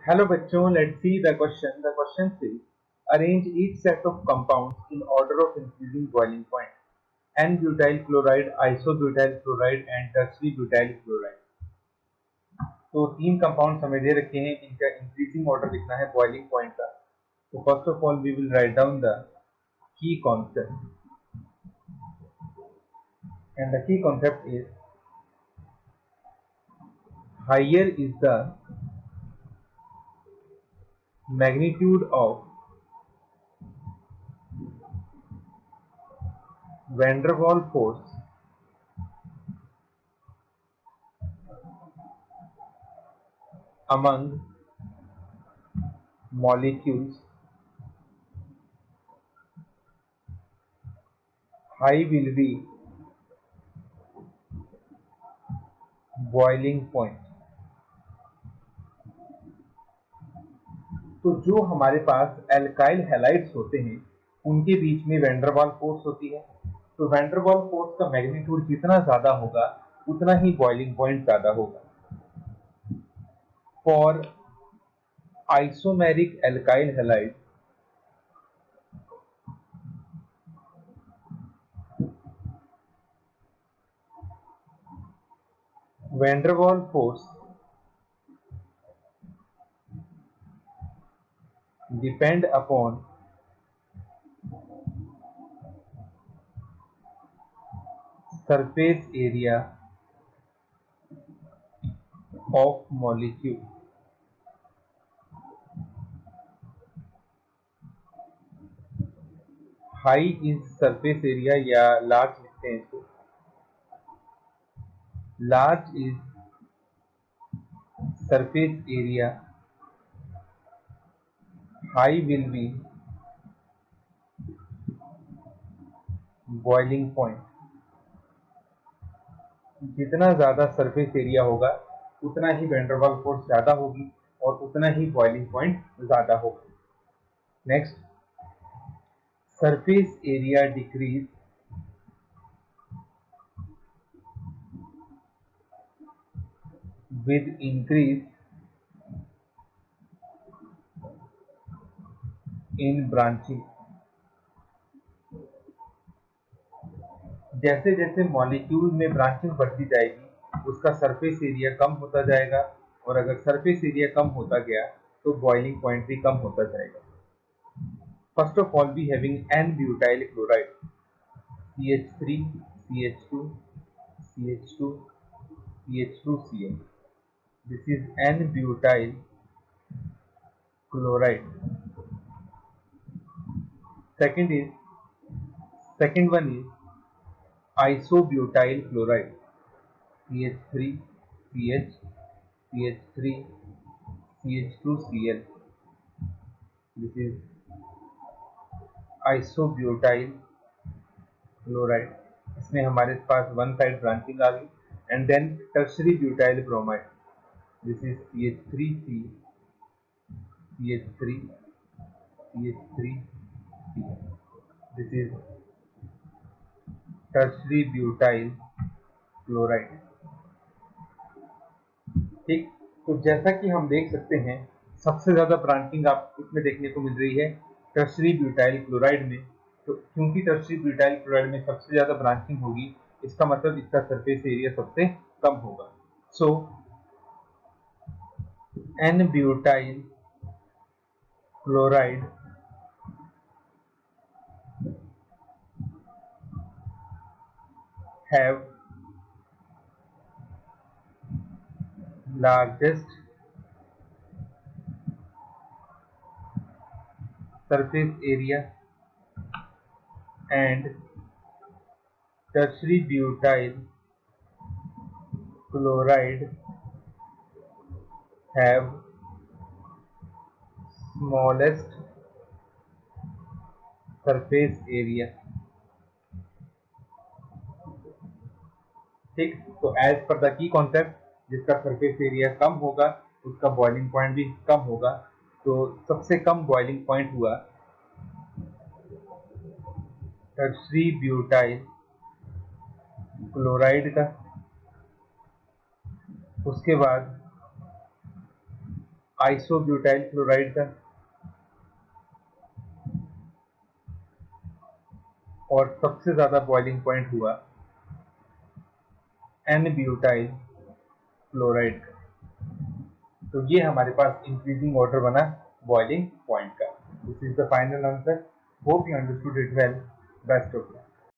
Hello बच्चों, let's see the question. The question से arrange each set of compounds in order of increasing boiling point. N butyl chloride, isobutyl chloride and tertiary butyl chloride. तो तीन compounds हमें दे रखे हैं, इनका increasing order लिखना है बॉइलिंग पॉइंट का. तो first of all we will write down the key concept, and the key concept is higher is the magnitude of van der Waals force among molecules, high will be boiling point. तो जो हमारे पास alkyl halides होते हैं उनके बीच में van der Waal force होती है. तो वैन डर वाल फोर्स का मैग्नीट्यूड जितना ज्यादा होगा उतना ही बॉइलिंग पॉइंट ज्यादा होगा. For isomeric alkyl halide van der Waal force depend upon surface area of molecule. High is surface area या लार्ज लिखते हैं इसको. Large is surface area, high will be boiling point. जितना ज्यादा सरफेस एरिया होगा उतना ही वैन डर वाल फोर्स ज्यादा होगी और उतना ही बॉइलिंग पॉइंट ज्यादा होगा. Next, surface area decrease with increase in branching. जैसे जैसे मॉलिक्यूल में ब्रांचिंग बढ़ती जाएगी उसका सरफेस एरिया कम होता जाएगा, और अगर सरफेस एरिया कम होता गया तो बॉइलिंग पॉइंट भी कम होता जाएगा. First of all we having n butyl chloride, CH3 CH2 CH2 CH2Cl. This is N-butyl chloride. Second one is isobutyl chloride, CH3 CH CH3 CH2Cl. This is isobutyl chloride. इसमें हमारे पास one side branching आ गई. And then tertiary butyl bromide, this is CH3C CH3 CH3C. This is tertiary butyl chloride. ठीक, तो जैसा कि हम देख सकते हैं सबसे ज्यादा ब्रांचिंग आप इसमें देखने को मिल रही है टर्शरी ब्यूटाइल क्लोराइड में. तो क्योंकि टर्शरी ब्यूटाइल क्लोराइड में सबसे ज्यादा ब्रांचिंग होगी इसका मतलब इसका सरफेस एरिया सबसे कम होगा. So n butyl chloride have largest surface area and tertiary butyl chloride have smallest surface area. ठीक, तो as per the key concept जिसका सरफेस एरिया कम होगा उसका बॉइलिंग पॉइंट भी कम होगा. तो सबसे कम बॉइलिंग पॉइंट हुआ टर्शरी ब्यूटाइल क्लोराइड का. उसके बाद आइसोब्यूटाइल क्लोराइड का, और सबसे ज्यादा बॉइलिंग पॉइंट हुआ एन ब्यूटाइल क्लोराइड का। तो ये हमारे पास इंक्रीजिंग ऑर्डर बना बॉइलिंग पॉइंट का। This is the final answer. Hope you understood it well. Best of luck.